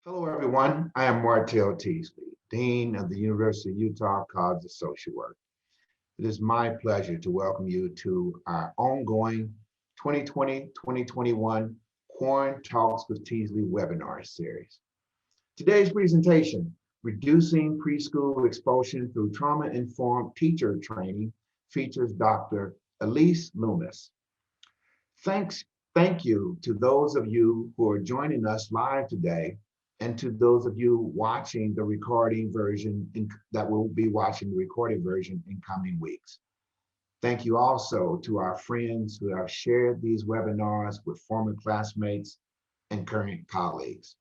Hello, everyone. I am Martell Teasley, Dean of the University of Utah College of Social Work. It is my pleasure to welcome you to our ongoing 2020-2021 QuaranTalks with Teasley webinar series. Today's presentation, Reducing Preschool Expulsion Through Trauma-Informed Teacher Training, features Dr. Alysse Loomis. Thank you to those of you who are joining us live today, and to those of you watching the recording version that will be watching the recorded version in coming weeks. Thank you also to our friends who have shared these webinars with former classmates and current colleagues.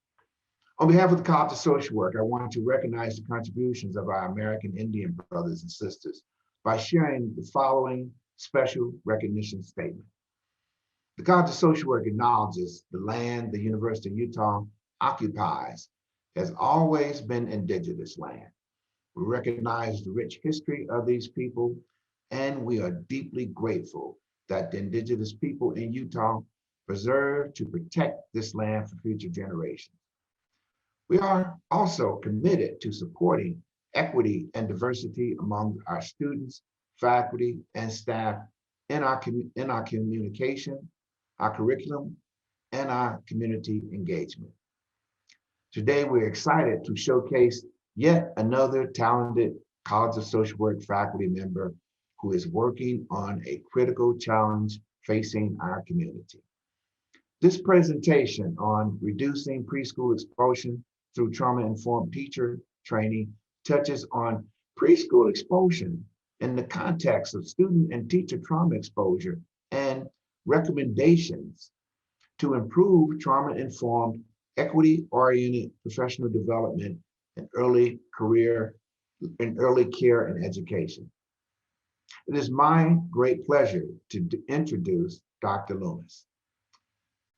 On behalf of the College of Social Work, I want to recognize the contributions of our American Indian brothers and sisters by sharing the following special recognition statement. The College of Social Work acknowledges the land the University of Utah occupies has always been indigenous land. We recognize the rich history of these people, and we are deeply grateful that the indigenous people in Utah preserve to protect this land for future generations. We are also committed to supporting equity and diversity among our students, faculty, and staff in our communication, our curriculum, and our community engagement. Today, we're excited to showcase yet another talented College of Social Work faculty member who is working on a critical challenge facing our community. This presentation on reducing preschool expulsion through trauma-informed teacher training touches on preschool expulsion in the context of student and teacher trauma exposure and recommendations to improve trauma-informed, equity-oriented professional development in early care and education. It is my great pleasure to introduce Dr. Loomis.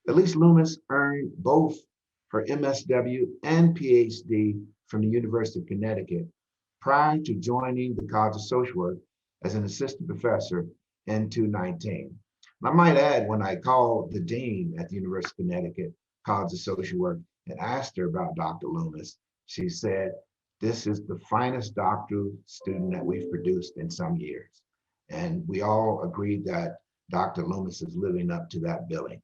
Alysse Loomis earned both her MSW and PhD from the University of Connecticut prior to joining the College of Social Work as an assistant professor in 2019. I might add, when I called the dean at the University of Connecticut College of Social Work and asked her about Dr. Loomis, she said, "This is the finest doctoral student that we've produced in some years." And we all agreed that Dr. Loomis is living up to that billing.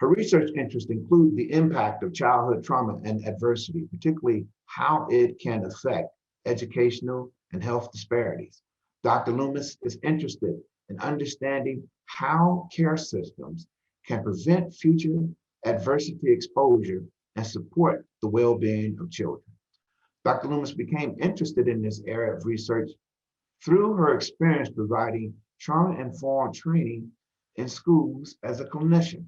Her research interests include the impact of childhood trauma and adversity, particularly how it can affect educational and health disparities. Dr. Loomis is interested in understanding how care systems can prevent future adversity exposure and support the well-being of children. Dr. Loomis became interested in this area of research through her experience providing trauma-informed training in schools as a clinician.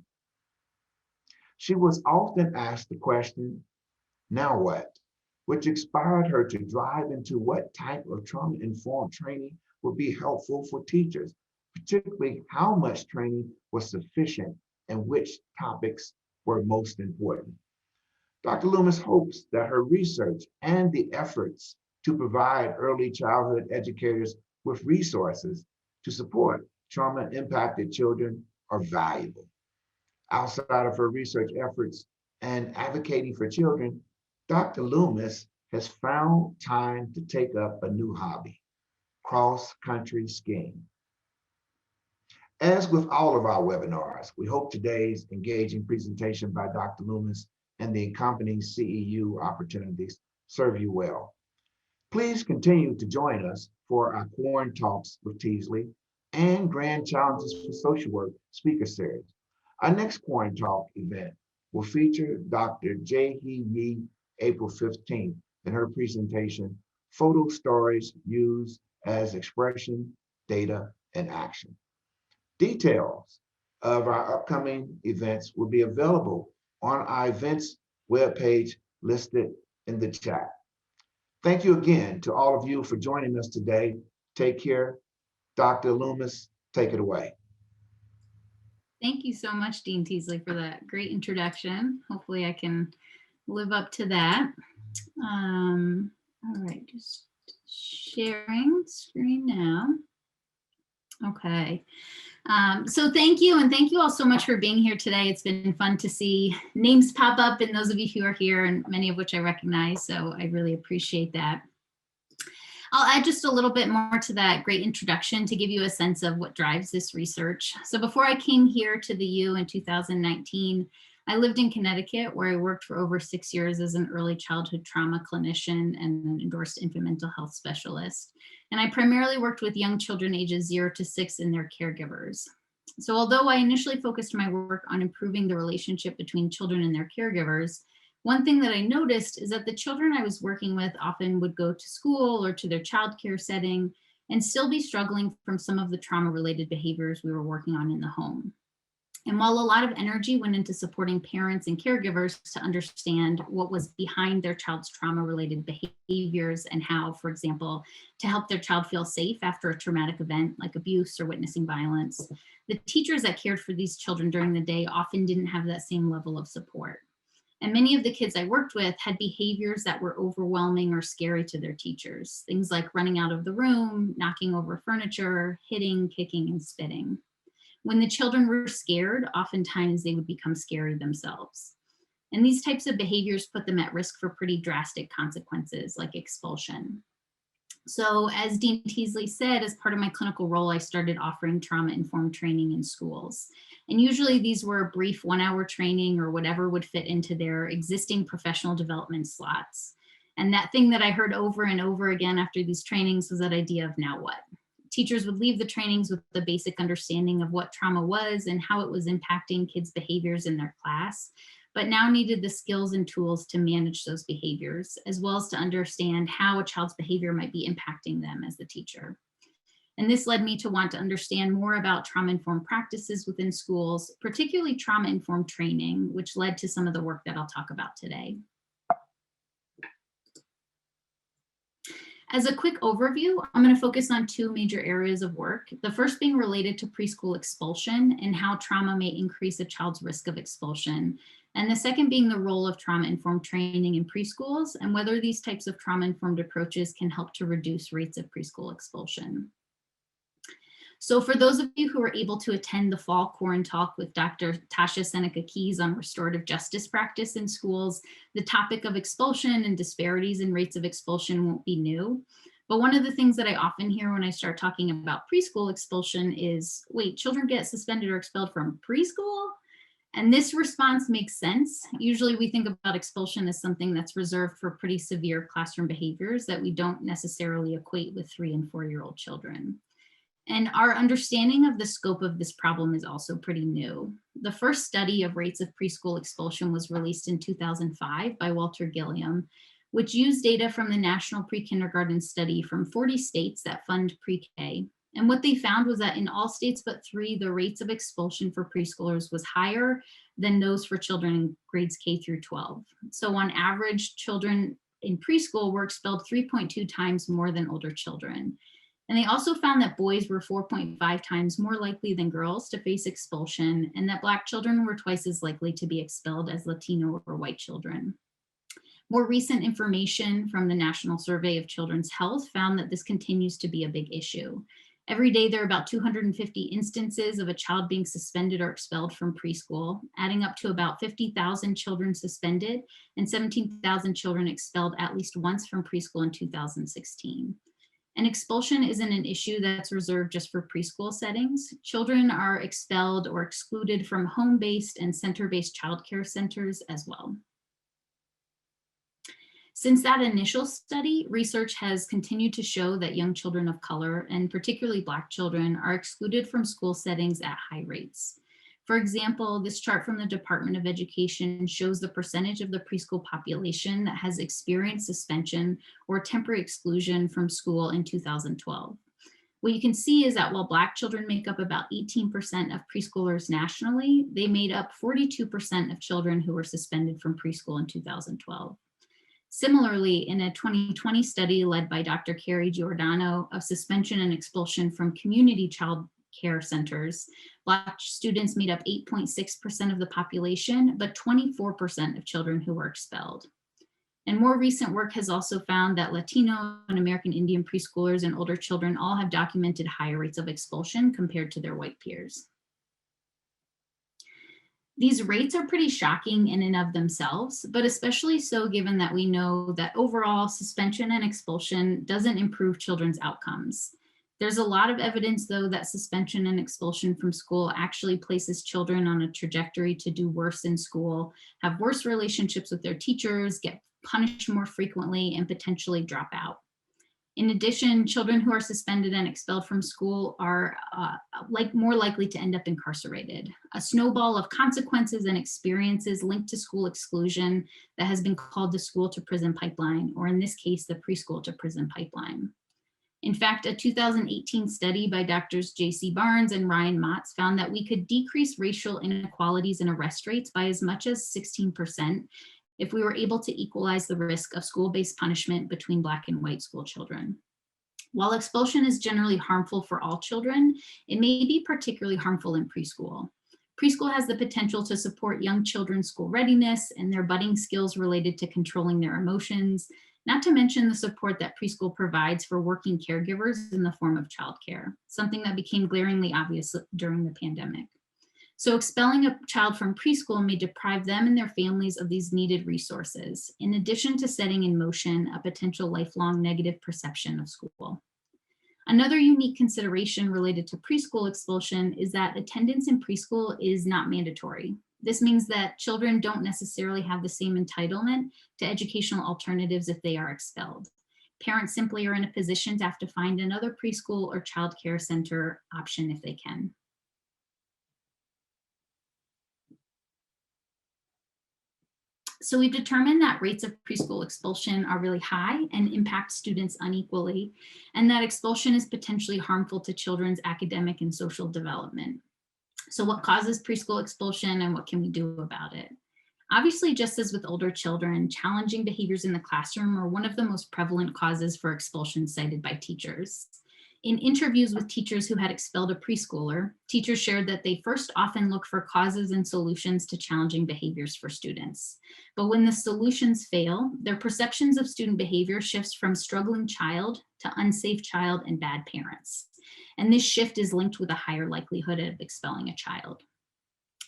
She was often asked the question, "Now what?" which inspired her to dive into what type of trauma-informed training would be helpful for teachers, particularly how much training was sufficient and which topics were most important. Dr. Loomis hopes that her research and the efforts to provide early childhood educators with resources to support trauma-impacted children are valuable. Outside of her research efforts and advocating for children, Dr. Loomis has found time to take up a new hobby, cross-country skiing. As with all of our webinars, we hope today's engaging presentation by Dr. Loomis and the accompanying CEU opportunities serve you well. Please continue to join us for our QuaranTalks with Teasley and Grand Challenges for Social Work speaker series. Our next QuaranTalk event will feature Dr. Jae-hee Yee April 15th in her presentation, Photo Stories Used as Expression, Data, and Action. Details of our upcoming events will be available on our events webpage listed in the chat. Thank you again to all of you for joining us today. Take care. Dr. Loomis, take it away. Thank you so much, Dean Teasley, for that great introduction. Hopefully I can live up to that. All right, just sharing screen now. Okay. So thank you. And thank you all so much for being here today. It's been fun to see names pop up and those of you who are here and many of which I recognize. So I really appreciate that. I'll add just a little bit more to that great introduction to give you a sense of what drives this research. So before I came here to the U in 2019, I lived in Connecticut, where I worked for over 6 years as an early childhood trauma clinician and an endorsed infant mental health specialist. And I primarily worked with young children ages 0 to 6 and their caregivers. So although I initially focused my work on improving the relationship between children and their caregivers, one thing that I noticed is that the children I was working with often would go to school or to their childcare setting and still be struggling from some of the trauma-related behaviors we were working on in the home. And while a lot of energy went into supporting parents and caregivers to understand what was behind their child's trauma-related behaviors and how, for example, to help their child feel safe after a traumatic event like abuse or witnessing violence, the teachers that cared for these children during the day often didn't have that same level of support. And many of the kids I worked with had behaviors that were overwhelming or scary to their teachers. Things like running out of the room, knocking over furniture, hitting, kicking, and spitting. When the children were scared, oftentimes they would become scary themselves. And these types of behaviors put them at risk for pretty drastic consequences like expulsion. So as Dean Teasley said, as part of my clinical role, I started offering trauma-informed training in schools. And usually these were a brief 1-hour training or whatever would fit into their existing professional development slots. And that thing that I heard over and over again after these trainings was that idea of now what? Teachers would leave the trainings with the basic understanding of what trauma was and how it was impacting kids' behaviors in their class, but now needed the skills and tools to manage those behaviors, as well as to understand how a child's behavior might be impacting them as the teacher. And this led me to want to understand more about trauma-informed practices within schools, particularly trauma-informed training, which led to some of the work that I'll talk about today. As a quick overview, I'm going to focus on 2 major areas of work. The first being related to preschool expulsion and how trauma may increase a child's risk of expulsion. And the second being the role of trauma-informed training in preschools and whether these types of trauma-informed approaches can help to reduce rates of preschool expulsion. So for those of you who were able to attend the fall QuaranTalk with Dr. Tasha Seneca-Keys on restorative justice practice in schools, the topic of expulsion and disparities in rates of expulsion won't be new. But one of the things that I often hear when I start talking about preschool expulsion is, wait, children get suspended or expelled from preschool? And this response makes sense. Usually we think about expulsion as something that's reserved for pretty severe classroom behaviors that we don't necessarily equate with 3- and 4-year-old children. And our understanding of the scope of this problem is also pretty new. The first study of rates of preschool expulsion was released in 2005 by Walter Gilliam, which used data from the National Pre-Kindergarten Study from 40 states that fund pre-K. And what they found was that in all states but 3, the rates of expulsion for preschoolers was higher than those for children in grades K through 12. So on average, children in preschool were expelled 3.2 times more than older children. And they also found that boys were 4.5 times more likely than girls to face expulsion, and that Black children were twice as likely to be expelled as Latino or white children. More recent information from the National Survey of Children's Health found that this continues to be a big issue. Every day there are about 250 instances of a child being suspended or expelled from preschool, adding up to about 50,000 children suspended and 17,000 children expelled at least once from preschool in 2016. And expulsion isn't an issue that's reserved just for preschool settings. Children are expelled or excluded from home-based and center-based childcare centers as well. Since that initial study, research has continued to show that young children of color, and particularly Black children, are excluded from school settings at high rates. For example, this chart from the Department of Education shows the percentage of the preschool population that has experienced suspension or temporary exclusion from school in 2012. What you can see is that while Black children make up about 18% of preschoolers nationally, they made up 42% of children who were suspended from preschool in 2012. Similarly, in a 2020 study led by Dr. Carrie Giordano of suspension and expulsion from community child care centers, Black students made up 8.6% of the population, but 24% of children who were expelled. And more recent work has also found that Latino and American Indian preschoolers and older children all have documented higher rates of expulsion compared to their white peers. These rates are pretty shocking in and of themselves, but especially so given that we know that overall suspension and expulsion doesn't improve children's outcomes. There's a lot of evidence, though, that suspension and expulsion from school actually places children on a trajectory to do worse in school, have worse relationships with their teachers, get punished more frequently, and potentially drop out. In addition, children who are suspended and expelled from school are more likely to end up incarcerated. A snowball of consequences and experiences linked to school exclusion that has been called the school to prison pipeline, or in this case, the preschool to prison pipeline. In fact, a 2018 study by Drs. J.C. Barnes and Ryan Motz found that we could decrease racial inequalities in arrest rates by as much as 16% if we were able to equalize the risk of school-based punishment between Black and white school children. While expulsion is generally harmful for all children, it may be particularly harmful in preschool. Preschool has the potential to support young children's school readiness and their budding skills related to controlling their emotions, not to mention the support that preschool provides for working caregivers in the form of childcare, something that became glaringly obvious during the pandemic. So expelling a child from preschool may deprive them and their families of these needed resources, in addition to setting in motion a potential lifelong negative perception of school. Another unique consideration related to preschool expulsion is that attendance in preschool is not mandatory. This means that children don't necessarily have the same entitlement to educational alternatives if they are expelled. Parents simply are in a position to have to find another preschool or child care center option if they can. So we've determined that rates of preschool expulsion are really high and impact students unequally, and that expulsion is potentially harmful to children's academic and social development. So what causes preschool expulsion and what can we do about it? Obviously, just as with older children, challenging behaviors in the classroom are one of the most prevalent causes for expulsion cited by teachers. In interviews with teachers who had expelled a preschooler, teachers shared that they first often look for causes and solutions to challenging behaviors for students. But when the solutions fail, their perceptions of student behavior shifts from struggling child to unsafe child and bad parents. And this shift is linked with a higher likelihood of expelling a child.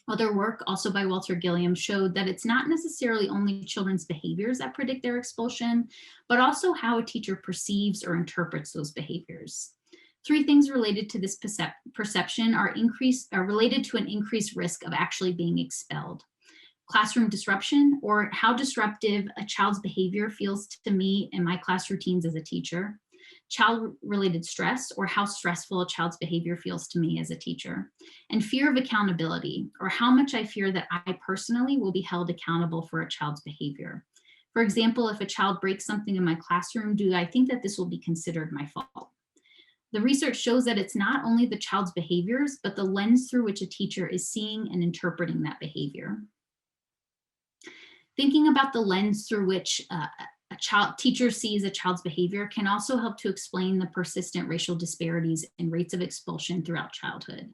Other work, also by Walter Gilliam, showed that it's not necessarily only children's behaviors that predict their expulsion, but also how a teacher perceives or interprets those behaviors. Three things related to this perception are related to an increased risk of actually being expelled. Classroom disruption, or how disruptive a child's behavior feels to me and my class routines as a teacher. Child-related stress, or how stressful a child's behavior feels to me as a teacher. And fear of accountability, or how much I fear that I personally will be held accountable for a child's behavior. For example, if a child breaks something in my classroom, do I think that this will be considered my fault? The research shows that it's not only the child's behaviors, but the lens through which a teacher is seeing and interpreting that behavior. Thinking about the lens through which teacher sees a child's behavior can also help to explain the persistent racial disparities in rates of expulsion throughout childhood.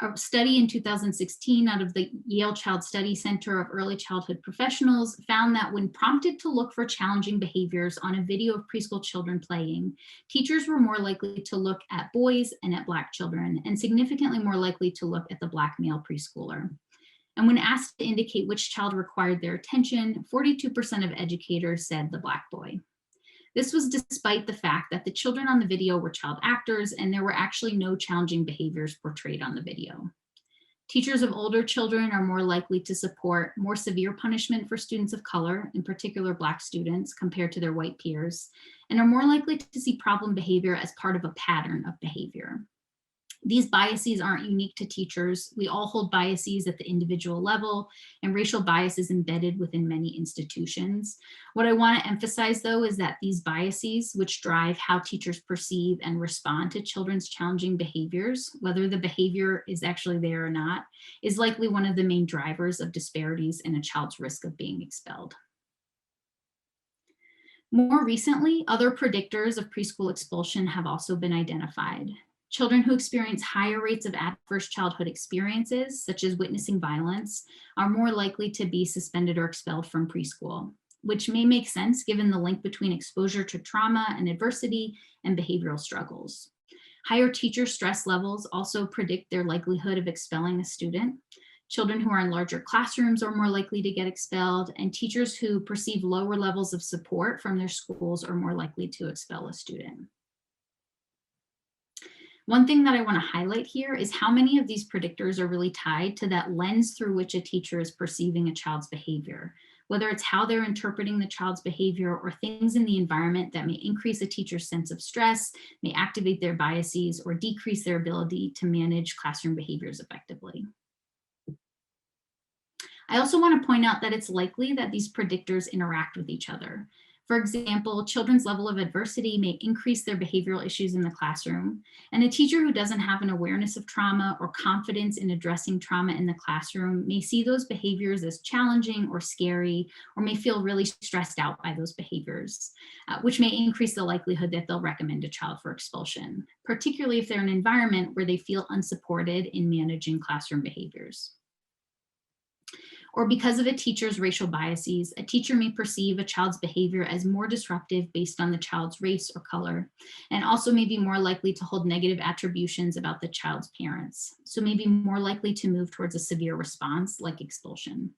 A study in 2016 out of the Yale Child Study Center of Early Childhood Professionals found that when prompted to look for challenging behaviors on a video of preschool children playing, teachers were more likely to look at boys and at Black children, and significantly more likely to look at the Black male preschooler. And when asked to indicate which child required their attention, 42% of educators said the Black boy. This was despite the fact that the children on the video were child actors and there were actually no challenging behaviors portrayed on the video. Teachers of older children are more likely to support more severe punishment for students of color, in particular Black students, compared to their white peers, and are more likely to see problem behavior as part of a pattern of behavior. These biases aren't unique to teachers. We all hold biases at the individual level, and racial bias is embedded within many institutions. What I want to emphasize, though, is that these biases, which drive how teachers perceive and respond to children's challenging behaviors, whether the behavior is actually there or not, is likely one of the main drivers of disparities in a child's risk of being expelled. More recently, other predictors of preschool expulsion have also been identified. Children who experience higher rates of adverse childhood experiences, such as witnessing violence, are more likely to be suspended or expelled from preschool. which may make sense given the link between exposure to trauma and adversity and behavioral struggles. Higher teacher stress levels also predict their likelihood of expelling a student. Children who are in larger classrooms are more likely to get expelled, and teachers who perceive lower levels of support from their schools are more likely to expel a student. One thing that I want to highlight here is how many of these predictors are really tied to that lens through which a teacher is perceiving a child's behavior, whether it's how they're interpreting the child's behavior or things in the environment that may increase a teacher's sense of stress, may activate their biases, or decrease their ability to manage classroom behaviors effectively. I also want to point out that it's likely that these predictors interact with each other. For example, children's level of adversity may increase their behavioral issues in the classroom, and a teacher who doesn't have an awareness of trauma or confidence in addressing trauma in the classroom may see those behaviors as challenging or scary, or may feel really stressed out by those behaviors, which may increase the likelihood that they'll recommend a child for expulsion, particularly if they're in an environment where they feel unsupported in managing classroom behaviors. Or because of a teacher's racial biases, a teacher may perceive a child's behavior as more disruptive based on the child's race or color, and also may be more likely to hold negative attributions about the child's parents. So may be more likely to move towards a severe response like expulsion.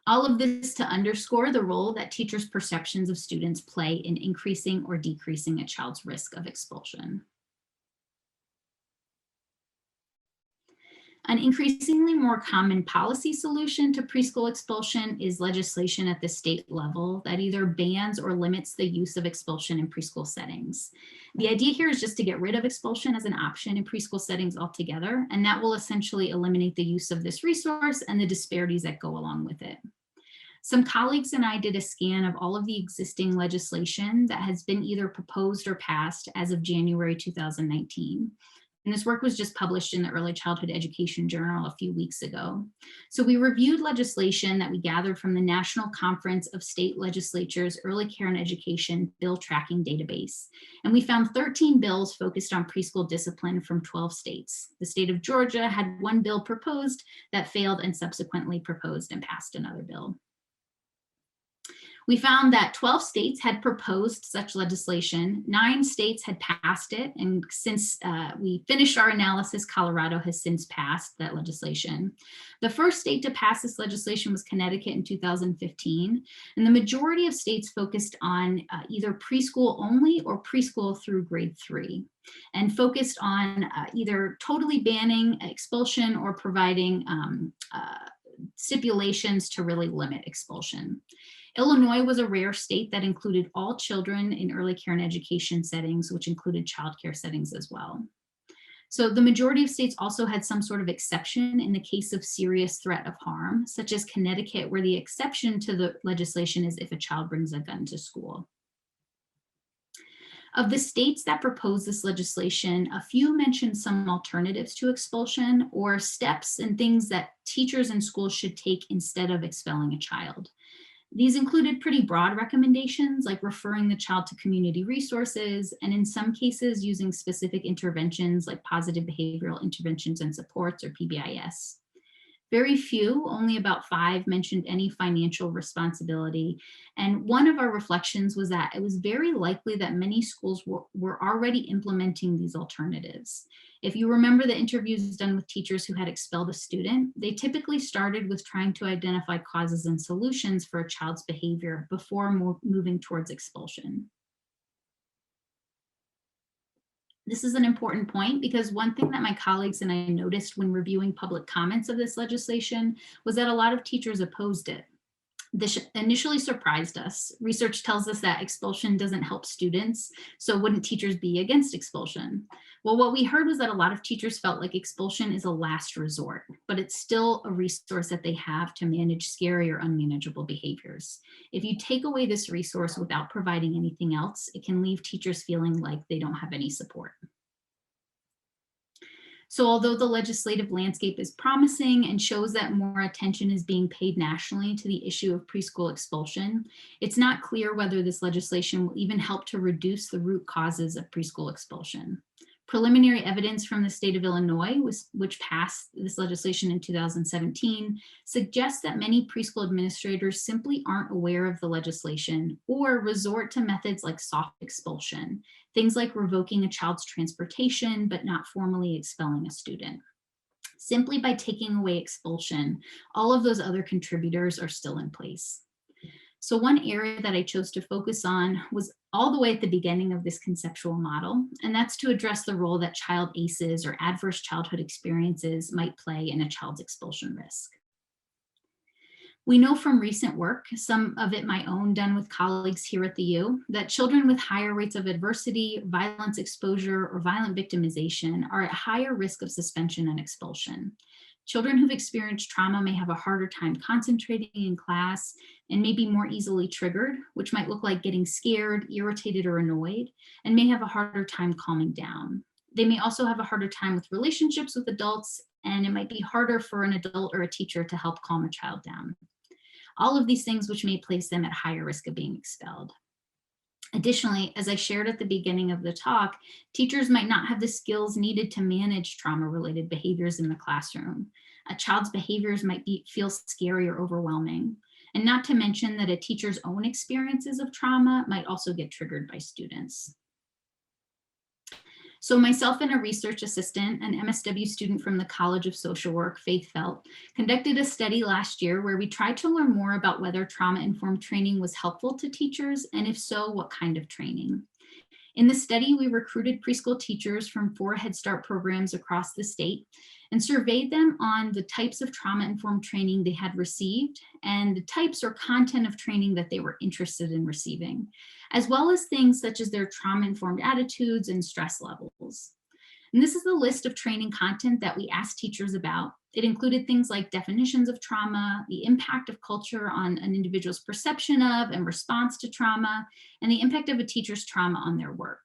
All of this to underscore the role that teachers' perceptions of students play in increasing or decreasing a child's risk of expulsion. An increasingly more common policy solution to preschool expulsion is legislation at the state level that either bans or limits the use of expulsion in preschool settings. The idea here is just to get rid of expulsion as an option in preschool settings altogether, and that will essentially eliminate the use of this resource and the disparities that go along with it. Some colleagues and I did a scan of all of the existing legislation that has been either proposed or passed as of January 2019. And this work was just published in the Early Childhood Education Journal a few weeks ago. So we reviewed legislation that we gathered from the National Conference of State Legislatures Early Care and Education Bill Tracking Database. And we found 13 bills focused on preschool discipline from 12 states. The state of Georgia had one bill proposed that failed and subsequently proposed and passed another bill. We found that 12 states had proposed such legislation, 9 states had passed it, and since we finished our analysis, Colorado has since passed that legislation. The first state to pass this legislation was Connecticut in 2015, and the majority of states focused on either preschool only or preschool through grade 3, and focused on either totally banning expulsion or providing stipulations to really limit expulsion. Illinois was a rare state that included all children in early care and education settings, which included childcare settings as well. So the majority of states also had some sort of exception in the case of serious threat of harm, such as Connecticut, where the exception to the legislation is if a child brings a gun to school. Of the states that proposed this legislation, a few mentioned some alternatives to expulsion or steps and things that teachers and schools should take instead of expelling a child. These included pretty broad recommendations like referring the child to community resources, and in some cases using specific interventions like positive behavioral interventions and supports or PBIS. Very few, only about 5, mentioned any financial responsibility. And one of our reflections was that it was very likely that many schools were already implementing these alternatives. If you remember the interviews done with teachers who had expelled a student, they typically started with trying to identify causes and solutions for a child's behavior before moving towards expulsion. This is an important point because one thing that my colleagues and I noticed when reviewing public comments of this legislation was that a lot of teachers opposed it. This initially surprised us. Research tells us that expulsion doesn't help students, so wouldn't teachers be against expulsion? Well, what we heard was that a lot of teachers felt like expulsion is a last resort, but it's still a resource that they have to manage scary or unmanageable behaviors. If you take away this resource without providing anything else, it can leave teachers feeling like they don't have any support. So although the legislative landscape is promising and shows that more attention is being paid nationally to the issue of preschool expulsion, it's not clear whether this legislation will even help to reduce the root causes of preschool expulsion. Preliminary evidence from the state of Illinois, which passed this legislation in 2017, suggests that many preschool administrators simply aren't aware of the legislation or resort to methods like soft expulsion, things like revoking a child's transportation but not formally expelling a student. Simply by taking away expulsion, all of those other contributors are still in place. So one area that I chose to focus on was all the way at the beginning of this conceptual model, and that's to address the role that child ACEs or adverse childhood experiences might play in a child's expulsion risk. We know from recent work, some of it my own done with colleagues here at the U, that children with higher rates of adversity, violence exposure, or violent victimization are at higher risk of suspension and expulsion. Children who've experienced trauma may have a harder time concentrating in class and may be more easily triggered, which might look like getting scared, irritated, or annoyed, and may have a harder time calming down. They may also have a harder time with relationships with adults, and it might be harder for an adult or a teacher to help calm a child down. All of these things which may place them at higher risk of being expelled. Additionally, as I shared at the beginning of the talk, teachers might not have the skills needed to manage trauma-related behaviors in the classroom. A child's behaviors might feel scary or overwhelming, and not to mention that a teacher's own experiences of trauma might also get triggered by students. So myself and a research assistant, an MSW student from the College of Social Work, Faith Felt, conducted a study last year where we tried to learn more about whether trauma-informed training was helpful to teachers, and if so, what kind of training. In the study, we recruited preschool teachers from 4 Head Start programs across the state and surveyed them on the types of trauma-informed training they had received and the types or content of training that they were interested in receiving, as well as things such as their trauma-informed attitudes and stress levels. And this is the list of training content that we asked teachers about. It included things like definitions of trauma, the impact of culture on an individual's perception of and response to trauma, and the impact of a teacher's trauma on their work.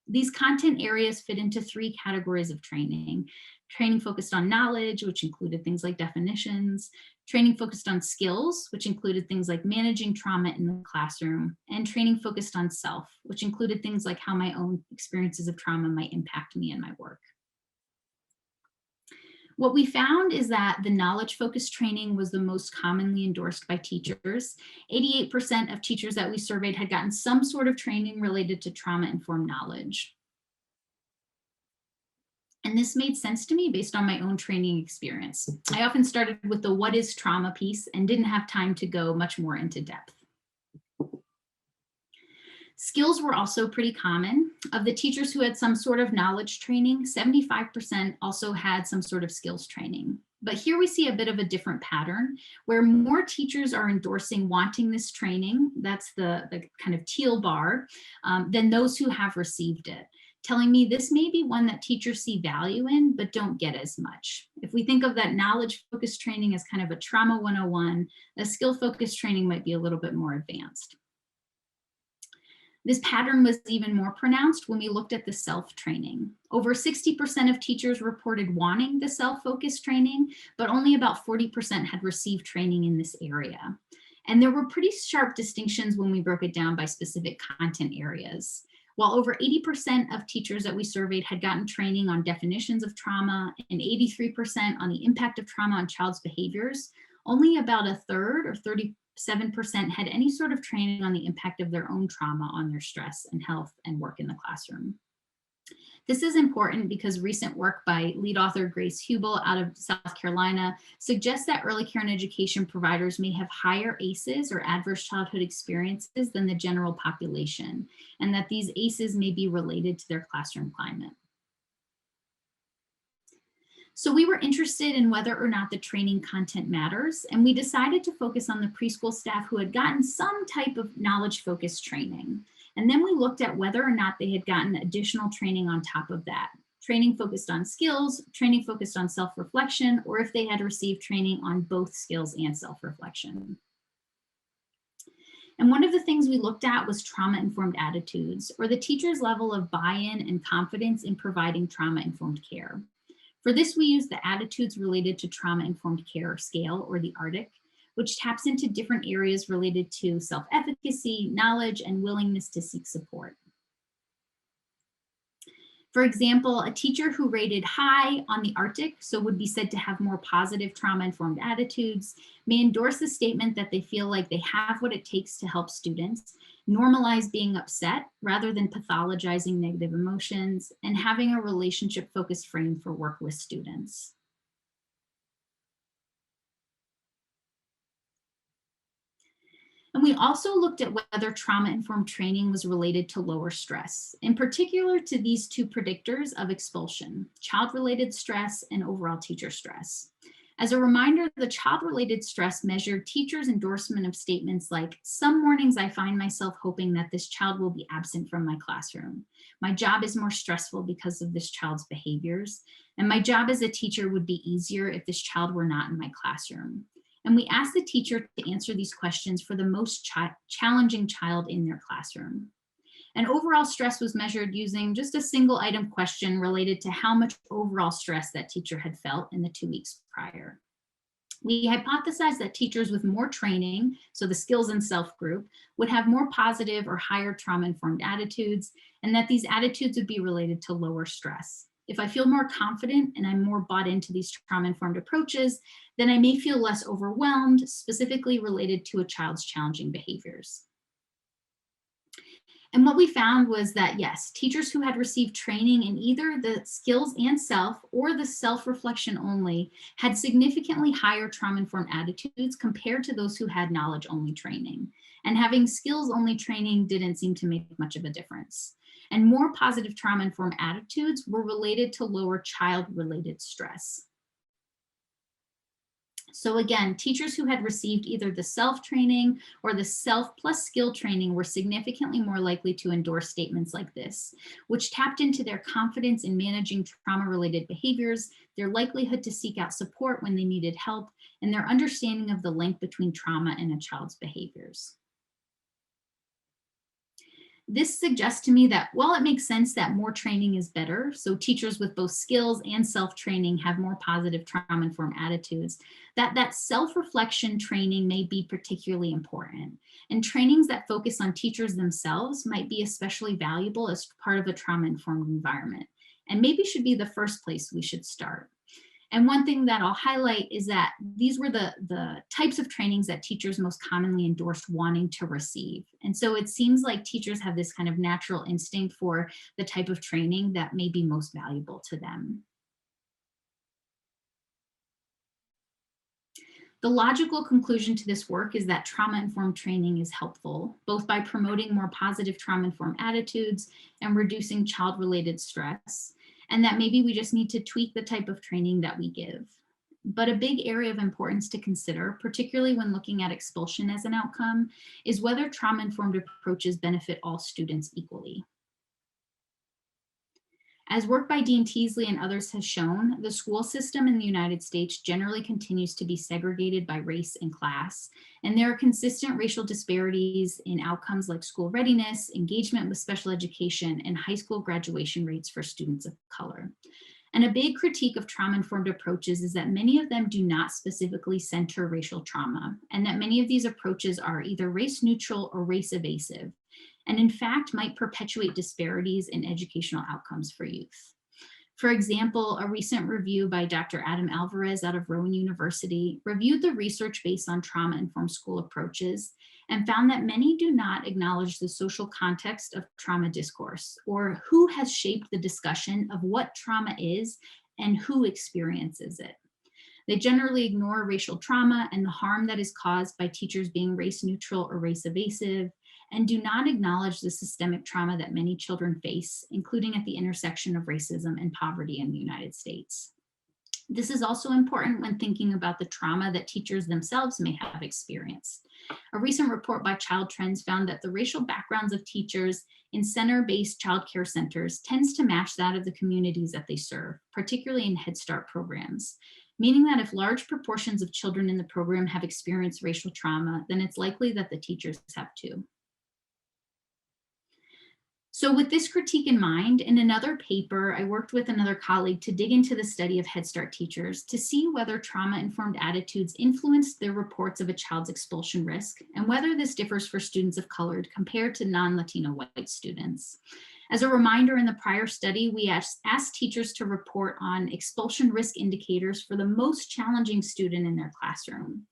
These content areas fit into 3 categories of training. Training focused on knowledge, which included things like definitions, training focused on skills, which included things like managing trauma in the classroom, and training focused on self, which included things like how my own experiences of trauma might impact me and my work. What we found is that the knowledge-focused training was the most commonly endorsed by teachers. 88% of teachers that we surveyed had gotten some sort of training related to trauma-informed knowledge. And this made sense to me based on my own training experience. I often started with the what is trauma piece and didn't have time to go much more into depth. Skills were also pretty common. Of the teachers who had some sort of knowledge training, 75% also had some sort of skills training. But here we see a bit of a different pattern where more teachers are endorsing wanting this training, that's the kind of teal bar, than those who have received it, telling me this may be one that teachers see value in, but don't get as much. If we think of that knowledge-focused training as kind of a trauma 101, a skill-focused training might be a little bit more advanced. This pattern was even more pronounced when we looked at the self-training. Over 60% of teachers reported wanting the self-focused training, but only about 40% had received training in this area. And there were pretty sharp distinctions when we broke it down by specific content areas. While over 80% of teachers that we surveyed had gotten training on definitions of trauma and 83% on the impact of trauma on child's behaviors, only about a third or 37% had any sort of training on the impact of their own trauma on their stress and health and work in the classroom. This is important because recent work by lead author Grace Hubel out of South Carolina suggests that early care and education providers may have higher ACEs or adverse childhood experiences than the general population, and that these ACEs may be related to their classroom climate. So we were interested in whether or not the training content matters, and we decided to focus on the preschool staff who had gotten some type of knowledge-focused training. And then we looked at whether or not they had gotten additional training on top of that. Training focused on skills, training focused on self-reflection, or if they had received training on both skills and self-reflection. And one of the things we looked at was trauma-informed attitudes, or the teacher's level of buy-in and confidence in providing trauma-informed care. For this, we use the attitudes related to trauma-informed care scale, or the ARTIC, which taps into different areas related to self-efficacy, knowledge, and willingness to seek support. For example, a teacher who rated high on the Arctic, so would be said to have more positive trauma-informed attitudes, may endorse the statement that they feel like they have what it takes to help students, normalize being upset rather than pathologizing negative emotions, and having a relationship-focused frame for work with students. And we also looked at whether trauma-informed training was related to lower stress, in particular to these two predictors of expulsion, child-related stress and overall teacher stress. As a reminder, the child-related stress measured teachers' endorsement of statements like, "Some mornings I find myself hoping that this child will be absent from my classroom. My job is more stressful because of this child's behaviors, and my job as a teacher would be easier if this child were not in my classroom." And we asked the teacher to answer these questions for the most challenging child in their classroom. And overall stress was measured using just a single item question related to how much overall stress that teacher had felt in the 2 weeks prior. We hypothesized that teachers with more training, so the skills and self group, would have more positive or higher trauma-informed attitudes, and that these attitudes would be related to lower stress. If I feel more confident and I'm more bought into these trauma-informed approaches, then I may feel less overwhelmed, specifically related to a child's challenging behaviors. And what we found was that, yes, teachers who had received training in either the skills and self or the self-reflection only had significantly higher trauma-informed attitudes compared to those who had knowledge-only training. And having skills-only training didn't seem to make much of a difference. And more positive trauma-informed attitudes were related to lower child-related stress. So again, teachers who had received either the self-training or the self plus skill training were significantly more likely to endorse statements like this, which tapped into their confidence in managing trauma-related behaviors, their likelihood to seek out support when they needed help, and their understanding of the link between trauma and a child's behaviors. This suggests to me that while it makes sense that more training is better, so teachers with both skills and self-training have more positive trauma-informed attitudes, that self-reflection training may be particularly important. And trainings that focus on teachers themselves might be especially valuable as part of a trauma-informed environment, and maybe should be the first place we should start. And one thing that I'll highlight is that these were the types of trainings that teachers most commonly endorsed wanting to receive. And so it seems like teachers have this kind of natural instinct for the type of training that may be most valuable to them. The logical conclusion to this work is that trauma-informed training is helpful, both by promoting more positive trauma-informed attitudes and reducing child-related stress, and that maybe we just need to tweak the type of training that we give. But a big area of importance to consider, particularly when looking at expulsion as an outcome, is whether trauma-informed approaches benefit all students equally. As work by Dean Teasley and others has shown, the school system in the United States generally continues to be segregated by race and class, and there are consistent racial disparities in outcomes like school readiness, engagement with special education, and high school graduation rates for students of color. And a big critique of trauma-informed approaches is that many of them do not specifically center racial trauma, and that many of these approaches are either race neutral or race evasive, and in fact might perpetuate disparities in educational outcomes for youth. For example, a recent review by Dr. Adam Alvarez out of Rowan University reviewed the research based on trauma-informed school approaches and found that many do not acknowledge the social context of trauma discourse, or who has shaped the discussion of what trauma is and who experiences it. They generally ignore racial trauma and the harm that is caused by teachers being race neutral or race evasive, and do not acknowledge the systemic trauma that many children face, including at the intersection of racism and poverty in the United States. This is also important when thinking about the trauma that teachers themselves may have experienced. A recent report by Child Trends found that the racial backgrounds of teachers in center-based child care centers tends to match that of the communities that they serve, particularly in Head Start programs, meaning that if large proportions of children in the program have experienced racial trauma, then it's likely that the teachers have too. So with this critique in mind, in another paper, I worked with another colleague to dig into the study of Head Start teachers to see whether trauma-informed attitudes influenced their reports of a child's expulsion risk and whether this differs for students of color compared to non-Latino white students. As a reminder, in the prior study, we asked teachers to report on expulsion risk indicators for the most challenging student in their classroom.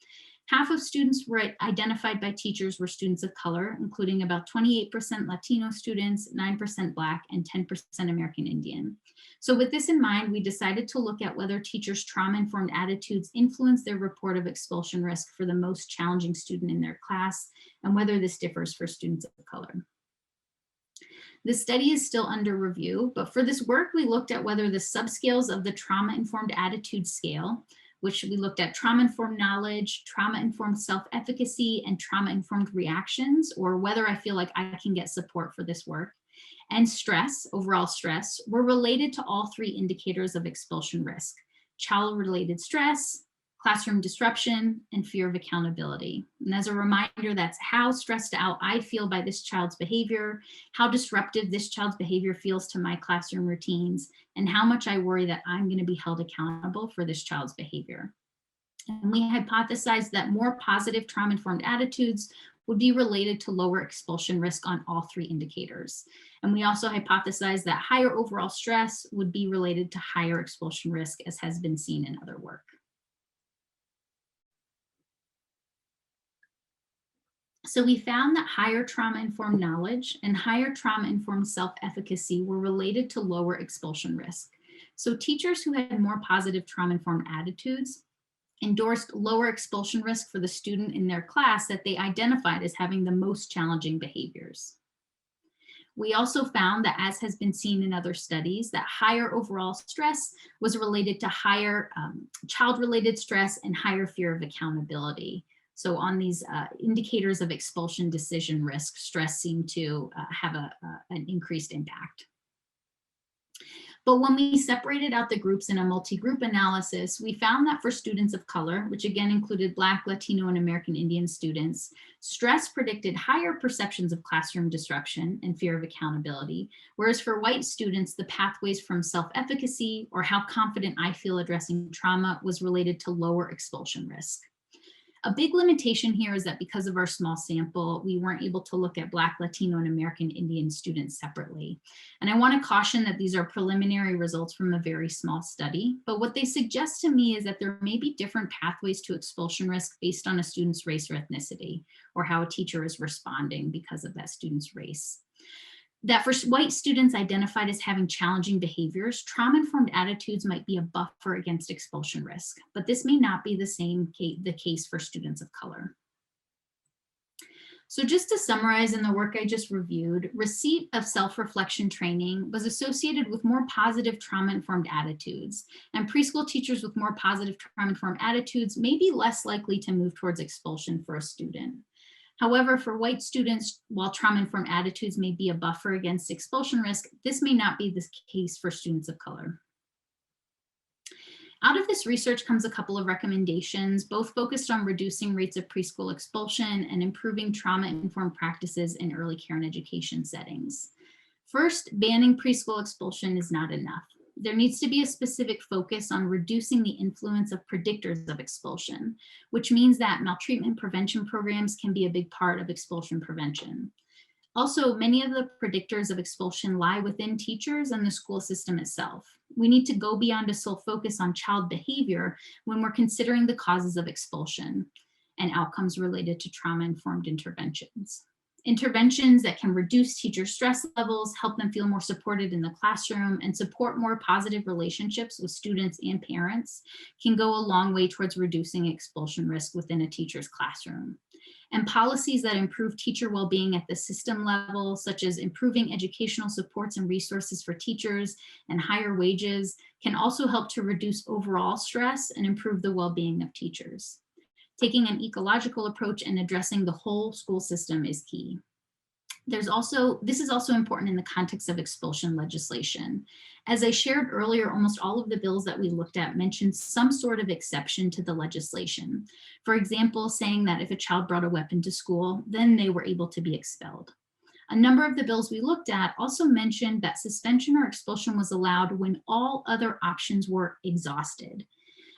Half of students were identified by teachers were students of color, including about 28% Latino students, 9% Black, and 10% American Indian. So with this in mind, we decided to look at whether teachers' trauma-informed attitudes influence their report of expulsion risk for the most challenging student in their class, and whether this differs for students of color. The study is still under review, but for this work, we looked at whether the subscales of the trauma-informed attitude scale, which we looked at trauma-informed knowledge, trauma-informed self-efficacy, and trauma-informed reactions, or whether I feel like I can get support for this work, and stress, overall stress, were related to all three indicators of expulsion risk: child-related stress, classroom disruption, and fear of accountability. And as a reminder, that's how stressed out I feel by this child's behavior, how disruptive this child's behavior feels to my classroom routines, and how much I worry that I'm going to be held accountable for this child's behavior. And we hypothesized that more positive trauma-informed attitudes would be related to lower expulsion risk on all three indicators. And we also hypothesized that higher overall stress would be related to higher expulsion risk, as has been seen in other work. So we found that higher trauma-informed knowledge and higher trauma-informed self-efficacy were related to lower expulsion risk. So teachers who had more positive trauma-informed attitudes endorsed lower expulsion risk for the student in their class that they identified as having the most challenging behaviors. We also found that, as has been seen in other studies, that higher overall stress was related to higher child-related stress and higher fear of accountability. So on these indicators of expulsion decision risk, stress seemed to have an increased impact. But when we separated out the groups in a multi-group analysis, we found that for students of color, which again included Black, Latino, and American Indian students, stress predicted higher perceptions of classroom disruption and fear of accountability, whereas for white students, the pathways from self-efficacy or how confident I feel addressing trauma was related to lower expulsion risk. A big limitation here is that because of our small sample, we weren't able to look at Black, Latino, and American Indian students separately. And I want to caution that these are preliminary results from a very small study, but what they suggest to me is that there may be different pathways to expulsion risk based on a student's race or ethnicity, or how a teacher is responding because of that student's race. That for white students identified as having challenging behaviors, trauma-informed attitudes might be a buffer against expulsion risk, but this may not be the case for students of color. So just to summarize in the work I just reviewed, receipt of self-reflection training was associated with more positive trauma-informed attitudes, and preschool teachers with more positive trauma-informed attitudes may be less likely to move towards expulsion for a student. However, for white students, while trauma-informed attitudes may be a buffer against expulsion risk, this may not be the case for students of color. Out of this research comes a couple of recommendations, both focused on reducing rates of preschool expulsion and improving trauma-informed practices in early care and education settings. First, banning preschool expulsion is not enough. There needs to be a specific focus on reducing the influence of predictors of expulsion, which means that maltreatment prevention programs can be a big part of expulsion prevention. Also, many of the predictors of expulsion lie within teachers and the school system itself. We need to go beyond a sole focus on child behavior when we're considering the causes of expulsion and outcomes related to trauma-informed interventions. Interventions that can reduce teacher stress levels, help them feel more supported in the classroom, and support more positive relationships with students and parents can go a long way towards reducing expulsion risk within a teacher's classroom. And policies that improve teacher well-being at the system level, such as improving educational supports and resources for teachers and higher wages, can also help to reduce overall stress and improve the well-being of teachers. Taking an ecological approach and addressing the whole school system is key. This is also important in the context of expulsion legislation. As I shared earlier, almost all of the bills that we looked at mentioned some sort of exception to the legislation. For example, saying that if a child brought a weapon to school, then they were able to be expelled. A number of the bills we looked at also mentioned that suspension or expulsion was allowed when all other options were exhausted.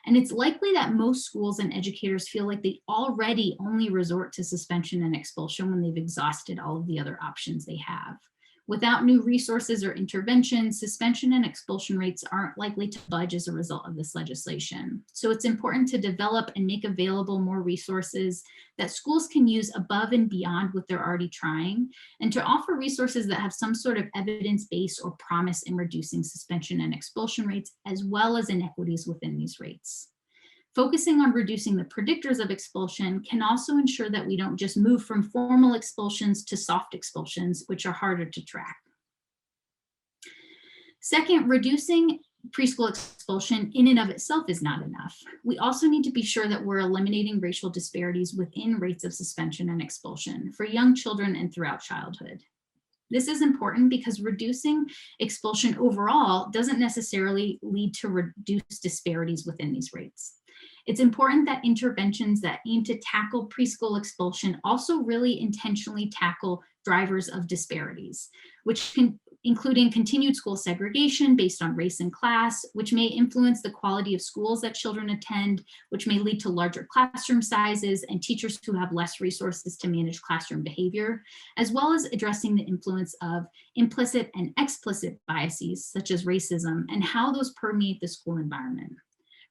And it's likely that most schools and educators feel like they already only resort to suspension and expulsion when they've exhausted all of the other options they have. Without new resources or interventions, suspension and expulsion rates aren't likely to budge as a result of this legislation. So it's important to develop and make available more resources that schools can use above and beyond what they're already trying, and to offer resources that have some sort of evidence base or promise in reducing suspension and expulsion rates, as well as inequities within these rates. Focusing on reducing the predictors of expulsion can also ensure that we don't just move from formal expulsions to soft expulsions, which are harder to track. Second, reducing preschool expulsion in and of itself is not enough. We also need to be sure that we're eliminating racial disparities within rates of suspension and expulsion for young children and throughout childhood. This is important because reducing expulsion overall doesn't necessarily lead to reduced disparities within these rates. It's important that interventions that aim to tackle preschool expulsion also really intentionally tackle drivers of disparities, which can including continued school segregation based on race and class, which may influence the quality of schools that children attend, which may lead to larger classroom sizes and teachers who have less resources to manage classroom behavior, as well as addressing the influence of implicit and explicit biases, such as racism, and how those permeate the school environment.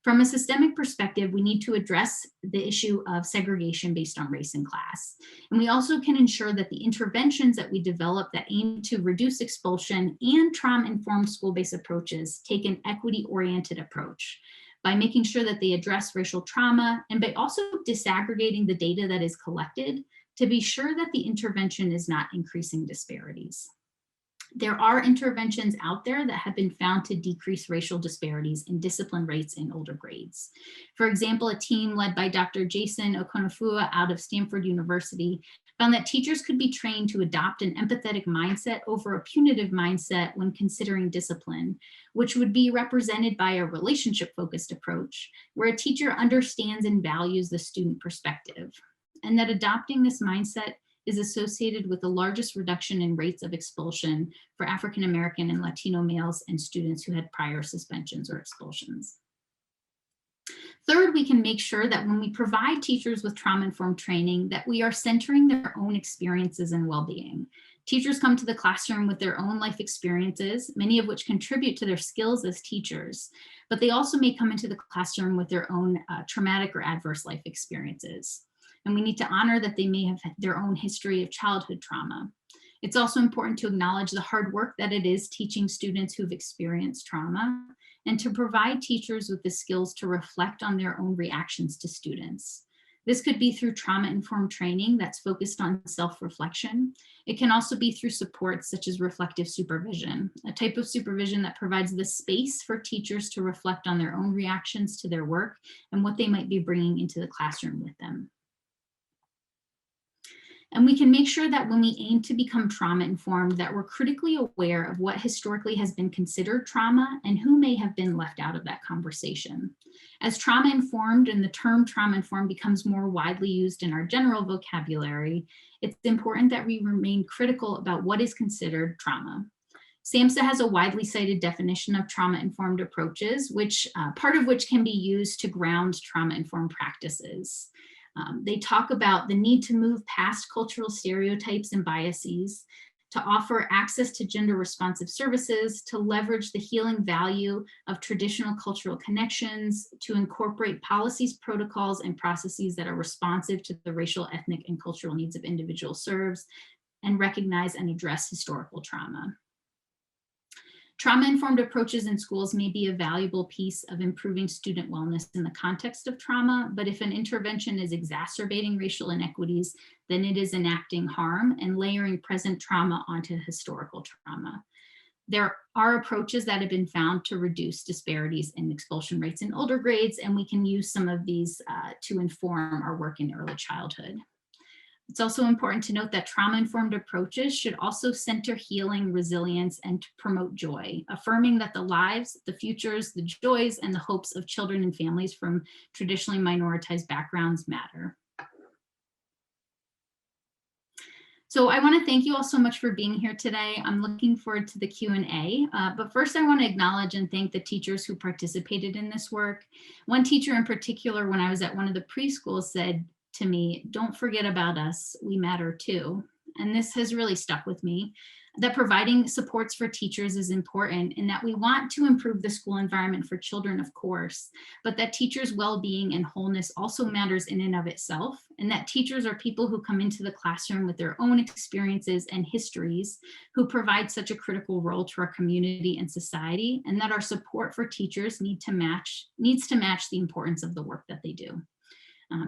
From a systemic perspective, we need to address the issue of segregation based on race and class. And we also can ensure that the interventions that we develop that aim to reduce expulsion and trauma-informed school-based approaches take an equity-oriented approach by making sure that they address racial trauma and by also disaggregating the data that is collected to be sure that the intervention is not increasing disparities. There are interventions out there that have been found to decrease racial disparities in discipline rates in older grades. For example, a team led by Dr. Jason Okonofua out of Stanford University found that teachers could be trained to adopt an empathetic mindset over a punitive mindset when considering discipline, which would be represented by a relationship-focused approach, where a teacher understands and values the student perspective, and that adopting this mindset is associated with the largest reduction in rates of expulsion for African American and Latino males and students who had prior suspensions or expulsions. Third, we can make sure that when we provide teachers with trauma-informed training, that we are centering their own experiences and well-being. Teachers come to the classroom with their own life experiences, many of which contribute to their skills as teachers, but they also may come into the classroom with their own traumatic or adverse life experiences. And we need to honor that they may have their own history of childhood trauma. It's also important to acknowledge the hard work that it is teaching students who've experienced trauma, and to provide teachers with the skills to reflect on their own reactions to students. This could be through trauma-informed training that's focused on self-reflection. It can also be through supports such as reflective supervision, a type of supervision that provides the space for teachers to reflect on their own reactions to their work and what they might be bringing into the classroom with them. And we can make sure that when we aim to become trauma-informed, that we're critically aware of what historically has been considered trauma and who may have been left out of that conversation. As trauma-informed and the term trauma-informed becomes more widely used in our general vocabulary, it's important that we remain critical about what is considered trauma. SAMHSA has a widely cited definition of trauma-informed approaches, which part of which can be used to ground trauma-informed practices. They talk about the need to move past cultural stereotypes and biases, to offer access to gender responsive services, to leverage the healing value of traditional cultural connections, to incorporate policies, protocols, and processes that are responsive to the racial, ethnic, and cultural needs of individuals served, and recognize and address historical trauma. Trauma-informed approaches in schools may be a valuable piece of improving student wellness in the context of trauma, but if an intervention is exacerbating racial inequities, then it is enacting harm and layering present trauma onto historical trauma. There are approaches that have been found to reduce disparities in expulsion rates in older grades, and we can use some of these to inform our work in early childhood. It's also important to note that trauma-informed approaches should also center healing, resilience, and to promote joy, affirming that the lives, the futures, the joys, and the hopes of children and families from traditionally minoritized backgrounds matter. So I want to thank you all so much for being here today. I'm looking forward to the Q&A, but first I want to acknowledge and thank the teachers who participated in this work. One teacher in particular, when I was at one of the preschools, said to me, "Don't forget about us, we matter too." And this has really stuck with me. that providing supports for teachers is important, and that we want to improve the school environment for children, of course, but that teachers' well-being and wholeness also matters in and of itself, and that teachers are people who come into the classroom with their own experiences and histories, who provide such a critical role to our community and society, and that our support for teachers needs to match the importance of the work that they do.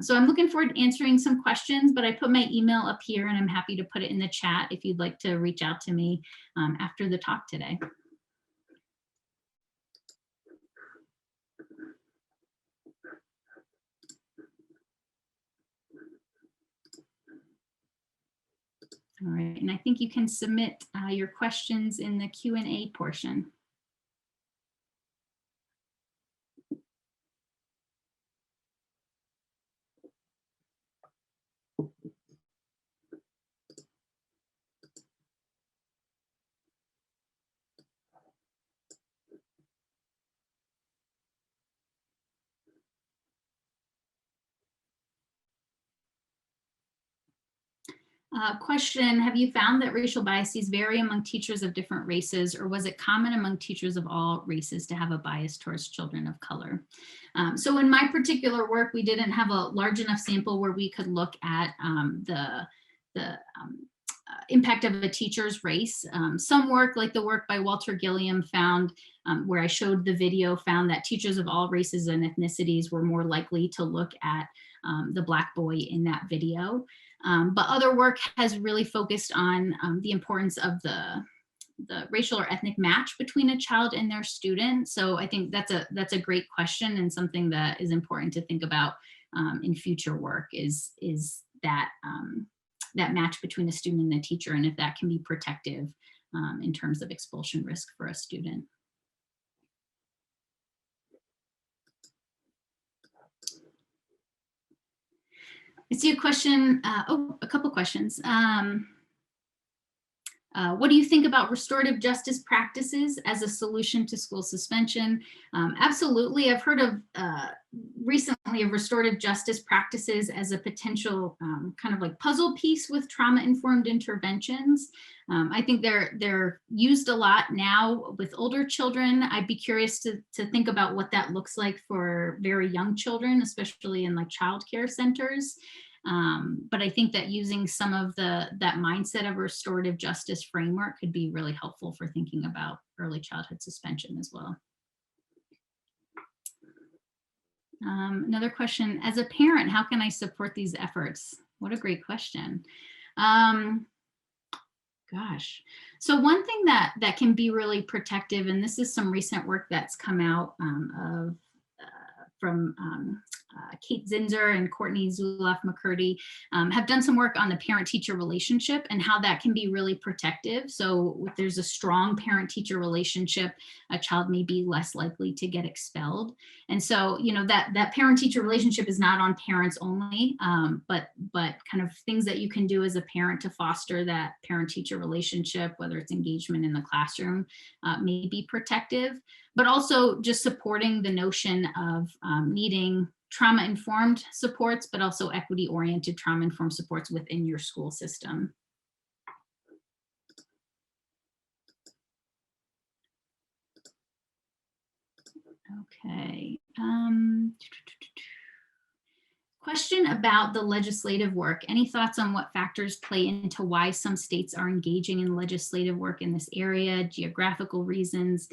So I'm looking forward to answering some questions, but I put my email up here and I'm happy to put it in the chat if you'd like to reach out to me after the talk today. All right, and I think you can submit your questions in the Q&A portion. Question, have you found that racial biases vary among teachers of different races, or was it common among teachers of all races to have a bias towards children of color? So in my particular work, we didn't have a large enough sample where we could look at the impact of a teacher's race. Some work, like the work by Walter Gilliam, found, where I showed the video, found that teachers of all races and ethnicities were more likely to look at the Black boy in that video. But other work has really focused on the importance of the racial or ethnic match between a child and their student. So I think that's a great question, and something that is important to think about in future work is that that match between the student and the teacher, and if that can be protective in terms of expulsion risk for a student. I see a question, a couple questions. What do you think about restorative justice practices as a solution to school suspension? Absolutely, I've heard of recently of restorative justice practices as a potential kind of like puzzle piece with trauma-informed interventions. I think they're used a lot now with older children. I'd be curious to think about what that looks like for very young children, especially in like childcare centers. But I think that using some of that mindset of restorative justice framework could be really helpful for thinking about early childhood suspension as well. Another question, as a parent, how can I support these efforts? What a great question. Gosh, so one thing that can be really protective, and this is some recent work that's come out from Kate Zinzer and Courtney Zuloff-McCurdy have done some work on the parent-teacher relationship and how that can be really protective. So if there's a strong parent-teacher relationship, a child may be less likely to get expelled. And so, you know, that parent-teacher relationship is not on parents only, but kind of things that you can do as a parent to foster that parent-teacher relationship, whether it's engagement in the classroom, may be protective, but also just supporting the notion of needing trauma-informed supports, but also equity-oriented trauma-informed supports within your school system. Okay. Question about the legislative work. Any thoughts on what factors play into why some states are engaging in legislative work in this area? Geographical reasons,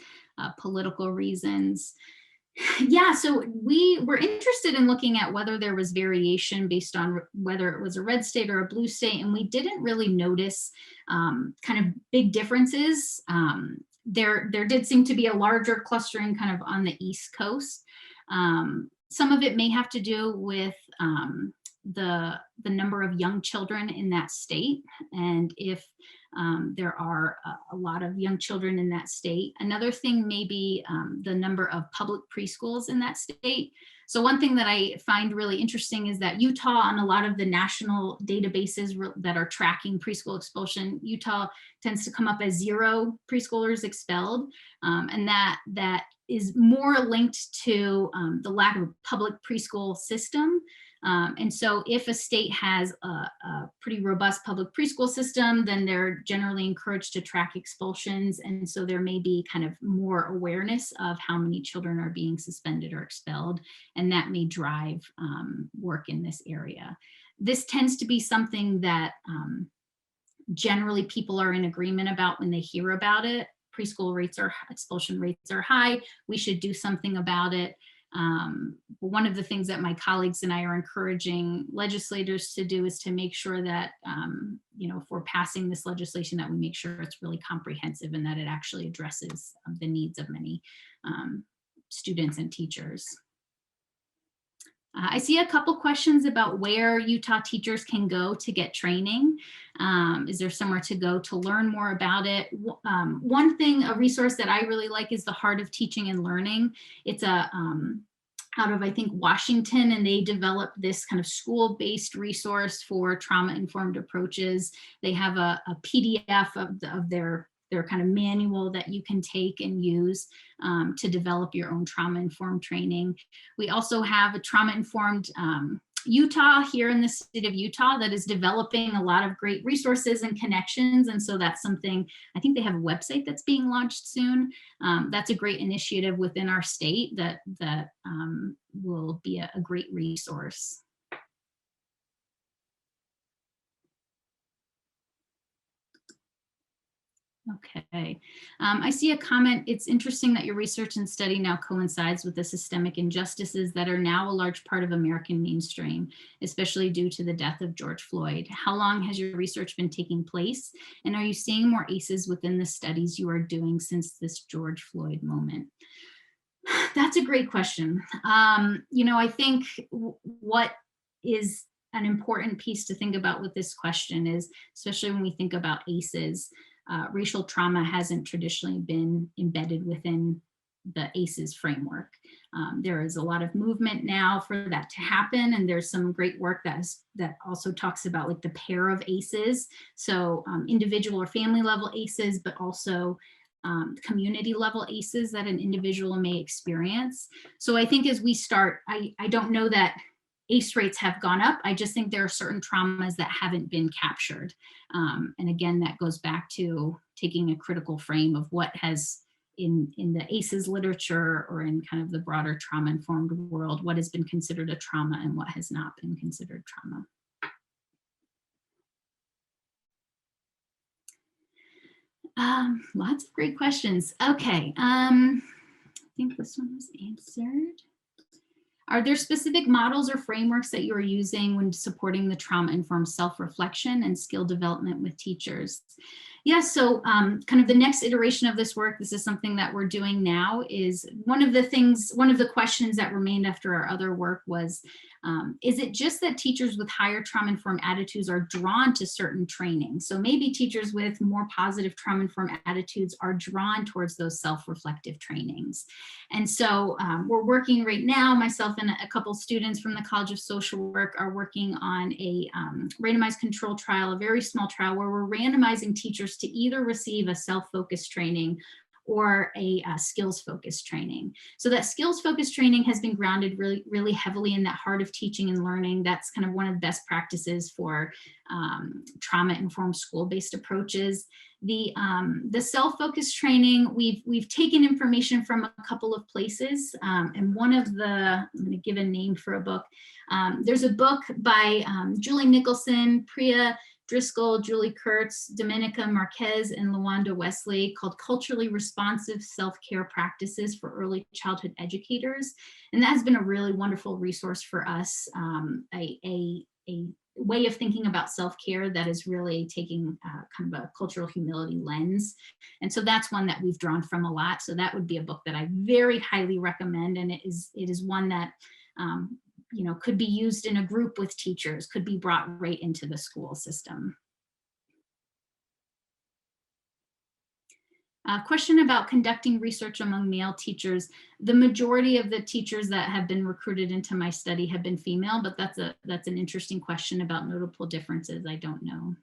political reasons? Yeah, so we were interested in looking at whether there was variation based on whether it was a red state or a blue state, and we didn't really notice kind of big differences. There did seem to be a larger clustering kind of on the East Coast. Some of it may have to do with the number of young children in that state, and if there are a lot of young children in that state. Another thing may be the number of public preschools in that state. So one thing that I find really interesting is that Utah, on a lot of the national databases that are tracking preschool expulsion, Utah tends to come up as 0 preschoolers expelled, and that is more linked to the lack of public preschool system. And so if a state has a pretty robust public preschool system, then they're generally encouraged to track expulsions. And so there may be kind of more awareness of how many children are being suspended or expelled, and that may drive work in this area. This tends to be something that generally people are in agreement about when they hear about it. Preschool rates are, expulsion rates are high. We should do something about it. One of the things that my colleagues and I are encouraging legislators to do is to make sure that, you know, if we're passing this legislation, that we make sure it's really comprehensive and that it actually addresses the needs of many students and teachers. I see a couple questions about where Utah teachers can go to get training. Is there somewhere to go to learn more about it? One thing, a resource that I really like is the Heart of Teaching and Learning. It's a out of, I think, Washington, and they developed this kind of school-based resource for trauma-informed approaches. They have a PDF of their kind of manual that you can take and use to develop your own trauma-informed training. We also have a trauma-informed Utah here in the state of Utah that is developing a lot of great resources and connections. And so that's something, I think they have a website that's being launched soon. That's a great initiative within our state that will be a great resource. Okay, I see a comment. It's interesting that your research and study now coincides with the systemic injustices that are now a large part of American mainstream, especially due to the death of George Floyd. How long has your research been taking place? And are you seeing more ACEs within the studies you are doing since this George Floyd moment? That's a great question. You know, I think what is an important piece to think about with this question is, especially when we think about ACEs, racial trauma hasn't traditionally been embedded within the ACEs framework. There is a lot of movement now for that to happen, and there's some great work that also talks about like the pair of ACEs, so individual or family level ACEs, but also community level ACEs that an individual may experience. So I think as we start, I don't know that ACE rates have gone up. I just think there are certain traumas that haven't been captured. And again, that goes back to taking a critical frame of what has in the ACEs literature or in kind of the broader trauma-informed world, what has been considered a trauma and what has not been considered trauma. Lots of great questions. Okay, I think this one was answered. Are there specific models or frameworks that you are using when supporting the trauma-informed self-reflection and skill development with teachers? Yes, so kind of the next iteration of this work, this is something that we're doing now, is one of the questions that remained after our other work was, is it just that teachers with higher trauma-informed attitudes are drawn to certain training? So maybe teachers with more positive trauma-informed attitudes are drawn towards those self-reflective trainings. And so we're working right now, myself and a couple students from the College of Social Work are working on a randomized control trial, a very small trial where we're randomizing teachers to either receive a self-focused training or a skills-focused training. So that skills-focused training has been grounded really, really heavily in that heart of teaching and learning. That's kind of one of the best practices for trauma-informed school-based approaches. The self-focused training, we've taken information from a couple of places, and one of the, I'm going to give a name for a book. There's a book by Julie Nicholson, Priya Driscoll, Julie Kurtz, Dominica Marquez, and Lawanda Wesley called Culturally Responsive Self-Care Practices for Early Childhood Educators. And that has been a really wonderful resource for us, a way of thinking about self-care that is really taking kind of a cultural humility lens. And so that's one that we've drawn from a lot. So that would be a book that I very highly recommend. And it is one that you know, could be used in a group with teachers, could be brought right into the school system. Question about conducting research among male teachers. The majority of the teachers that have been recruited into my study have been female, but that's an interesting question about notable differences. I don't know.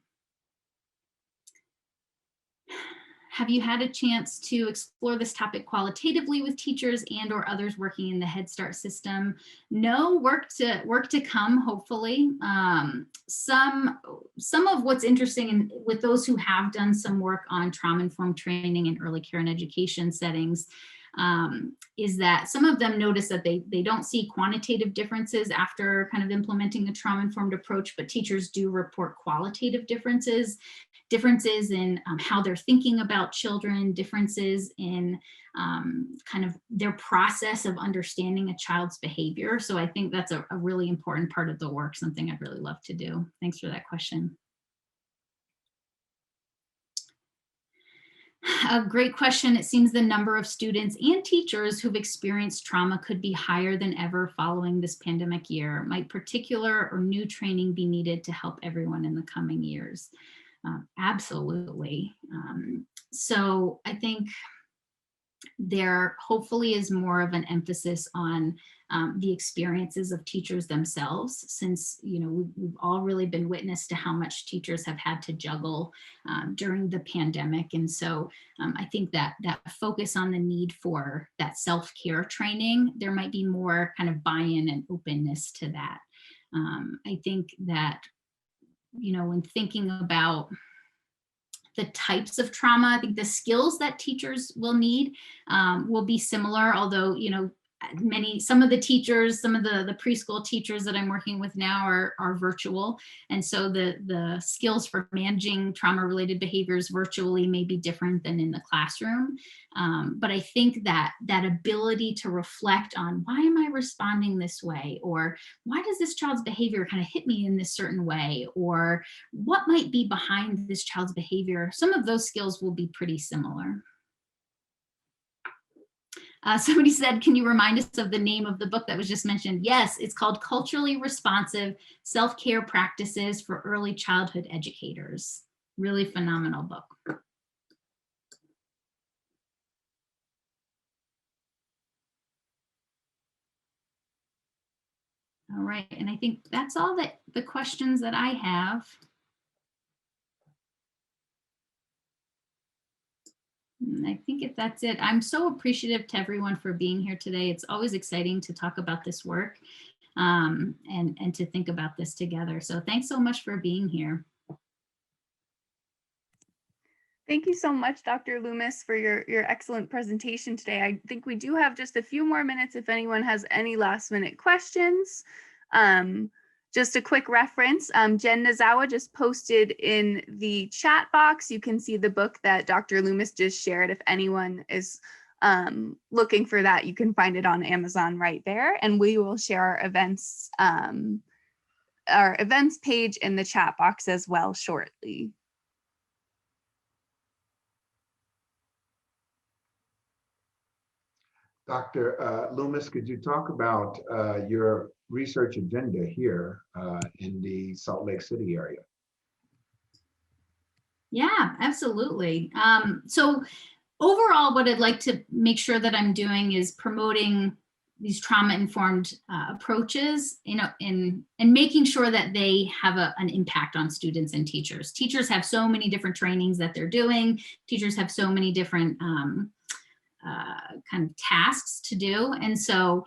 Have you had a chance to explore this topic qualitatively with teachers and or others working in the Head Start system? No, work to come, hopefully. Some of what's interesting with those who have done some work on trauma-informed training in early care and education settings is that some of them notice that they don't see quantitative differences after kind of implementing a trauma-informed approach, but teachers do report qualitative differences in how they're thinking about children, differences in kind of their process of understanding a child's behavior. So I think that's a really important part of the work, something I'd really love to do. Thanks for that question. A great question. It seems the number of students and teachers who've experienced trauma could be higher than ever following this pandemic year. Might particular or new training be needed to help everyone in the coming years? Absolutely. So I think there hopefully is more of an emphasis on the experiences of teachers themselves, since we've all really been witness to how much teachers have had to juggle during the pandemic. And so I think that focus on the need for that self-care training, there might be more kind of buy-in and openness to that. I think that when thinking about the types of trauma, I think the skills that teachers will need will be similar, although, some of the teachers, some of the preschool teachers that I'm working with now are virtual. And so the skills for managing trauma-related behaviors virtually may be different than in the classroom. But I think that ability to reflect on, why am I responding this way? Or why does this child's behavior kind of hit me in this certain way? Or what might be behind this child's behavior? Some of those skills will be pretty similar. Somebody said, can you remind us of the name of the book that was just mentioned? Yes, it's called Culturally Responsive Self-Care Practices for Early Childhood Educators. Really phenomenal book. All right, and I think that's all the questions that I have. I think if that's it, I'm so appreciative to everyone for being here today. It's always exciting to talk about this work and to think about this together. So thanks so much for being here. Thank you so much, Dr. Loomis, for your excellent presentation today. I think we do have just a few more minutes if anyone has any last minute questions. Just a quick reference, Jen Nazawa just posted in the chat box. You can see the book that Dr. Loomis just shared. If anyone is looking for that, you can find it on Amazon right there. And we will share our events page in the chat box as well shortly. Dr. Loomis, could you talk about your research agenda here in the Salt Lake City area? Yeah, absolutely. So overall, what I'd like to make sure that I'm doing is promoting these trauma-informed approaches, and making sure that they have an impact on students and teachers. Teachers have so many different trainings that they're doing. Teachers have so many different kind of tasks to do. And so,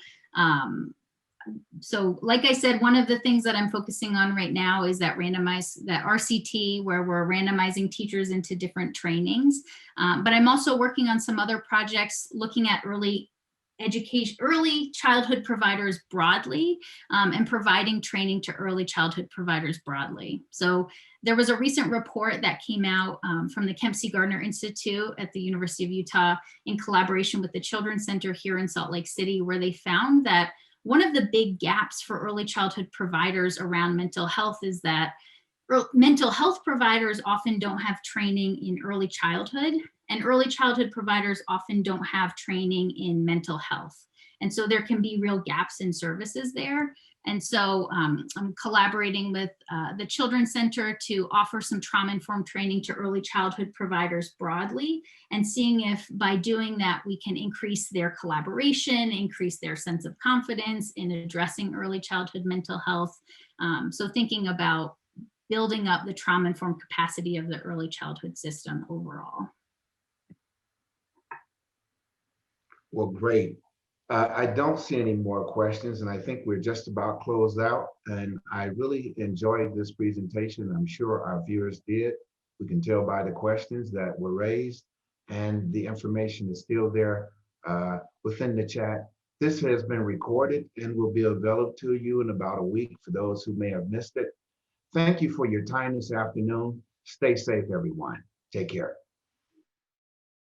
like I said, one of the things that I'm focusing on right now is that RCT, where we're randomizing teachers into different trainings. But I'm also working on some other projects looking at early childhood providers broadly, and providing training to early childhood providers broadly. So there was a recent report that came out from the Kempsey Gardner Institute at the University of Utah in collaboration with the Children's Center here in Salt Lake City, where they found that one of the big gaps for early childhood providers around mental health is that mental health providers often don't have training in early childhood, and early childhood providers often don't have training in mental health. And so there can be real gaps in services there. And so I'm collaborating with the Children's Center to offer some trauma-informed training to early childhood providers broadly, and seeing if by doing that we can increase their collaboration, increase their sense of confidence in addressing early childhood mental health. So thinking about building up the trauma-informed capacity of the early childhood system overall. Well, great. I don't see any more questions, and I think we're just about closed out. And I really enjoyed this presentation. I'm sure our viewers did. We can tell by the questions that were raised, and the information is still there within the chat. This has been recorded and will be available to you in about a week for those who may have missed it. Thank you for your time this afternoon. Stay safe, everyone. Take care.